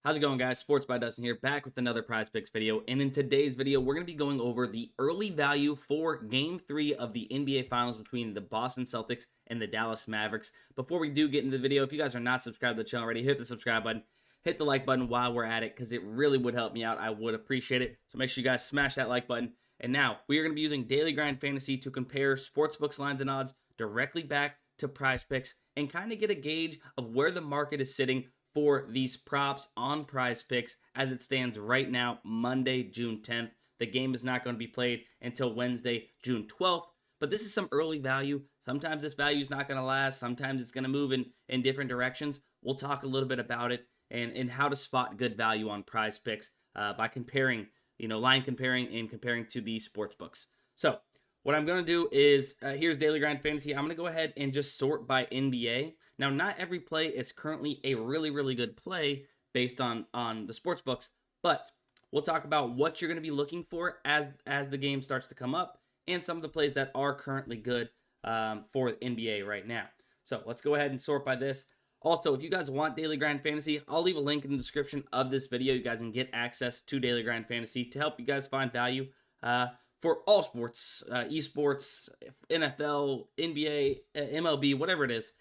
How's it going, guys? Sports by Dustin here, back with another PrizePicks video. And in today's video, we're going to be going over the early value for Game 3 of the NBA Finals between the Boston Celtics and the Dallas Mavericks. Before we do get into the video, if you guys are not subscribed to the channel already, hit the subscribe button, hit the like button while we're at it, because it really would help me out. I would appreciate it. So make sure you guys smash that like button. And now, we are going to be using Daily Grind Fantasy to compare sportsbooks lines and odds directly back to PrizePicks and kind of get a gauge of where the market is sitting for these props on PrizePicks as it stands right now, Monday, June 10th. The game is not going to be played until Wednesday, June 12th, but this is some early value. Sometimes this value is not going to last. Sometimes it's going to move in different directions. We'll talk a little bit about it and how to spot good value on PrizePicks by comparing, line comparing and comparing to these sports books. So what I'm going to do is, here's Daily Grind Fantasy. I'm going to go ahead and just sort by NBA. Now, not every play is currently a really, really good play based on the sports books, but we'll talk about what you're going to be looking for as the game starts to come up and some of the plays that are currently good for the NBA right now. So let's go ahead and sort by this. Also, if you guys want Daily Grind Fantasy, I'll leave a link in the description of this video. You guys can get access to Daily Grind Fantasy to help you guys find value for all sports, esports, NFL, NBA, MLB, whatever it is.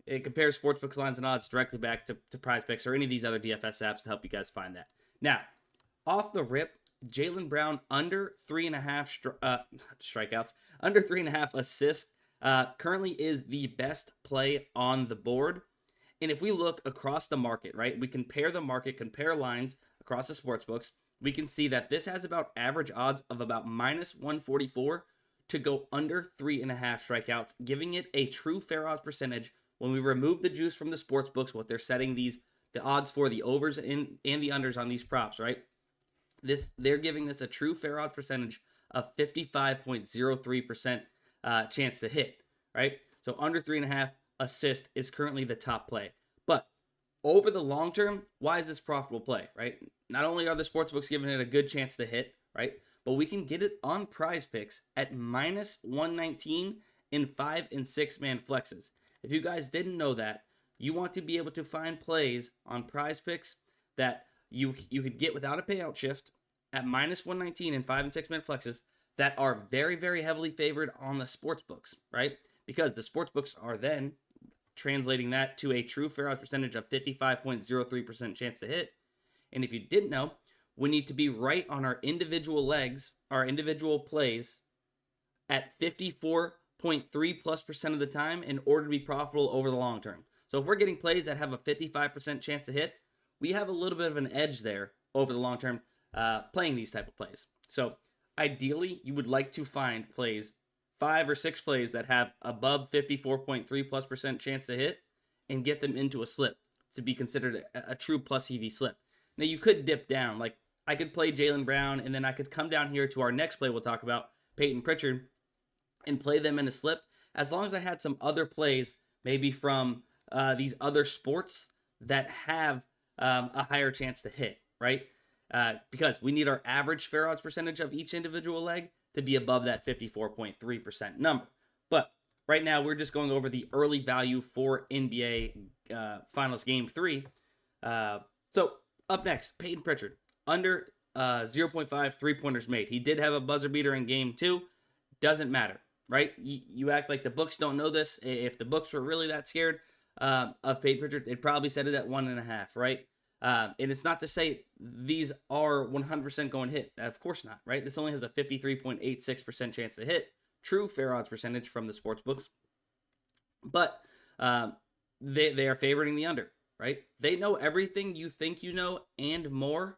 It compares sportsbooks lines and odds directly back to PrizePicks or any of these other DFS apps to help you guys find that. Now, off the rip, Jaylen Brown under 3.5 strikeouts, under 3.5 assists, currently is the best play on the board. And if we look across the market, right, we compare the market, compare lines across the sportsbooks, we can see that this has about average odds of about minus 144 to go under 3.5 strikeouts, giving it a true fair odds percentage. When we remove the juice from the sports books, what they're setting the odds for the overs and the unders on these props, right? They're giving this a true fair odds percentage of 55.03% chance to hit, right? So under 3.5 assist is currently the top play. But over the long term, why is this profitable play, right? Not only are the sports books giving it a good chance to hit, right? But we can get it on PrizePicks at minus 119 in 5 and 6 man flexes. If you guys didn't know that, you want to be able to find plays on PrizePicks that you could get without a payout shift at minus 119 in 5 and 6 man flexes that are very, very heavily favored on the sports books, right? Because the sports books are then translating that to a true fair odds percentage of 55.03% chance to hit. And if you didn't know, we need to be right on our individual legs, our individual plays at 54.3+% of the time in order to be profitable over the long term. So if we're getting plays that have a 55% chance to hit, we have a little bit of an edge there over the long term playing these type of plays. So ideally, you would like to find plays, 5 or 6 plays that have above 54.3+% chance to hit and get them into a slip to be considered a true plus EV slip. Now, you could dip down. Like, I could play Jaylen Brown, and then I could come down here to our next play we'll talk about, Peyton Pritchard, and play them in a slip, as long as I had some other plays, maybe from these other sports that have a higher chance to hit, right? Because we need our average fair odds percentage of each individual leg to be above that 54.3% number. But right now, we're just going over the early value for NBA Finals Game 3. So up next, Peyton Pritchard, under 0.5 3-pointers made. He did have a buzzer beater in Game 2. Doesn't matter, right? You act like the books don't know this. If the books were really that scared of Peyton Pritchard, they'd probably set it at 1.5, right? And it's not to say these are 100% going to hit. Of course not, right? This only has a 53.86% chance to hit. True fair odds percentage from the sports books. But they are favoring the under, right? They know everything you think you know and more.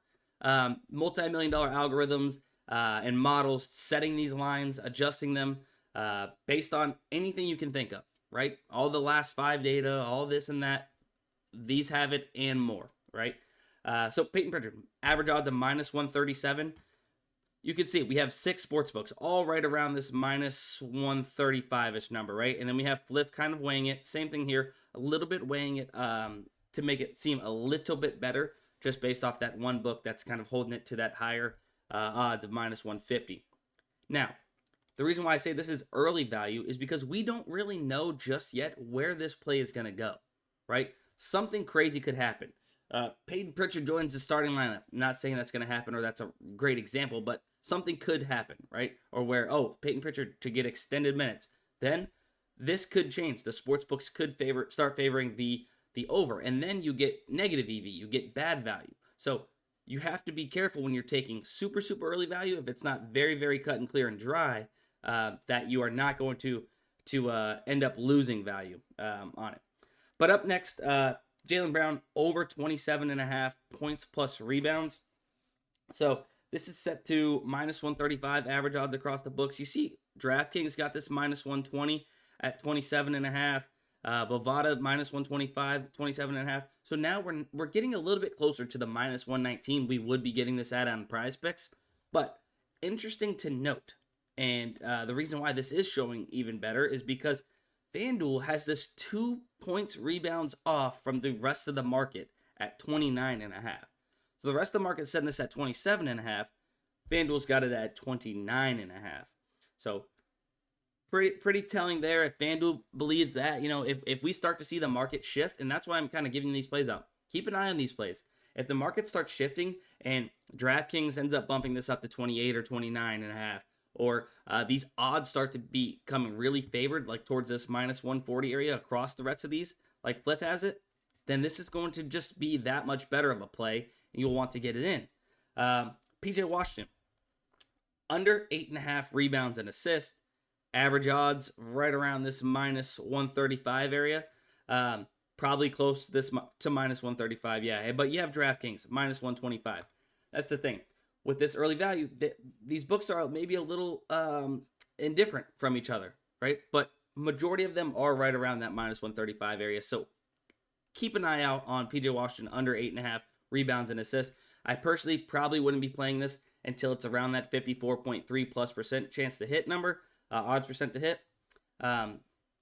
Multi-million-dollar algorithms and models setting these lines, adjusting them based on anything you can think of, right? All the last 5 data, all this and that, these have it and more, right? So Peyton Pritchard, average odds of minus 137. You can see we have 6 sports books all right around this minus 135-ish number, right? And then we have Fliff kind of weighing it. Same thing here, a little bit weighing it to make it seem a little bit better, just based off that one book that's kind of holding it to that higher odds of minus 150. Now, the reason why I say this is early value is because we don't really know just yet where this play is going to go, right? Something crazy could happen. Peyton Pritchard joins the starting lineup. Not saying that's going to happen or that's a great example, but something could happen, right? Or where, oh, Peyton Pritchard to get extended minutes. Then this could change. The sportsbooks could start favoring the over, and then you get negative EV, you get bad value. So you have to be careful when you're taking super early value, if it's not very cut and clear and dry, that you are not going to end up losing value on it. But up next, Jaylen Brown over 27.5 points plus rebounds. So this is set to -135 average odds across the books. You see DraftKings got this -120 at 27.5. Bovada -125, 27.5. So now we're getting a little bit closer to the -119 we would be getting this at on PrizePicks. But interesting to note, and the reason why this is showing even better is because FanDuel has this 2 points rebounds off from the rest of the market at 29.5. So the rest of the market setting this at 27.5. FanDuel's got it at 29.5. So pretty telling there. If FanDuel believes that, if we start to see the market shift, and that's why I'm kind of giving these plays out. Keep an eye on these plays. If the market starts shifting and DraftKings ends up bumping this up to 28 or 29.5, or these odds start to be coming really favored, like towards this -140 area across the rest of these, like Fliff has it, then this is going to just be that much better of a play, and you'll want to get it in. PJ Washington, under 8.5 rebounds and assists. Average odds right around this -135 area. Probably close to this to -135, yeah. But you have DraftKings, -125. That's the thing. With this early value, these books are maybe a little indifferent from each other, right? But majority of them are right around that -135 area. So keep an eye out on PJ Washington under 8.5 rebounds and assists. I personally probably wouldn't be playing this until it's around that 54.3+% chance to hit number. Odds percent to hit.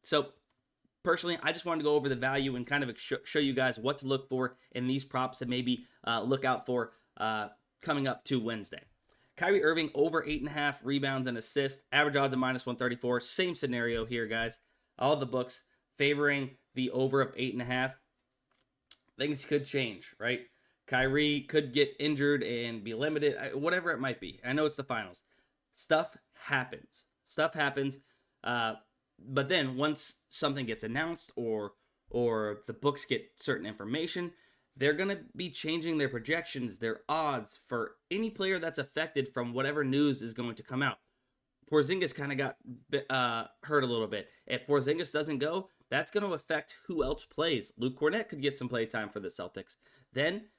So personally, I just wanted to go over the value and kind of show you guys what to look for in these props and maybe look out for coming up to Wednesday. Kyrie Irving over 8.5 rebounds and assists. Average odds of -134. Same scenario here, guys. All the books favoring the over of 8.5. Things could change, right? Kyrie could get injured and be limited, whatever it might be. I know it's the finals. Stuff happens. But then once something gets announced or the books get certain information, they're going to be changing their projections, their odds for any player that's affected from whatever news is going to come out. Porzingis kind of got hurt a little bit. If Porzingis doesn't go, that's going to affect who else plays. Luke Cornett could get some play time for the Celtics. Then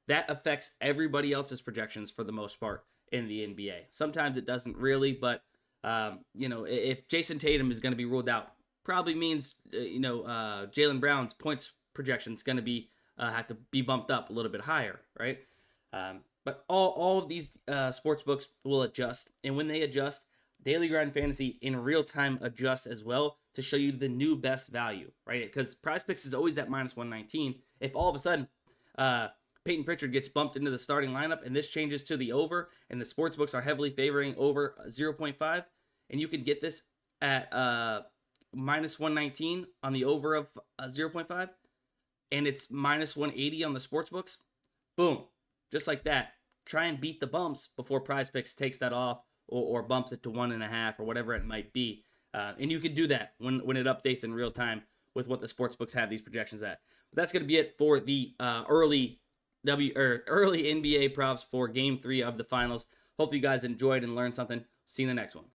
that affects everybody else's projections for the most part in the NBA. Sometimes it doesn't really, but if Jason Tatum is going to be ruled out, probably means Jaylen Brown's points projection is going to be have to be bumped up a little bit higher, right? But all of these sports books will adjust, and when they adjust, Daily Grind Fantasy in real time adjusts as well to show you the new best value, right? Because PrizePicks is always at -119. If all of a sudden Peyton Pritchard gets bumped into the starting lineup and this changes to the over, and the sports books are heavily favoring over 0.5, and you can get this at -119 on the over of 0.5, and it's -180 on the sports books, boom, just like that. Try and beat the bumps before PrizePicks takes that off or bumps it to 1.5 or whatever it might be. And you can do that when it updates in real time with what the sports books have these projections at. But that's going to be it for the early NBA props for Game 3 of the finals. Hope you guys enjoyed and learned something. See you in the next one.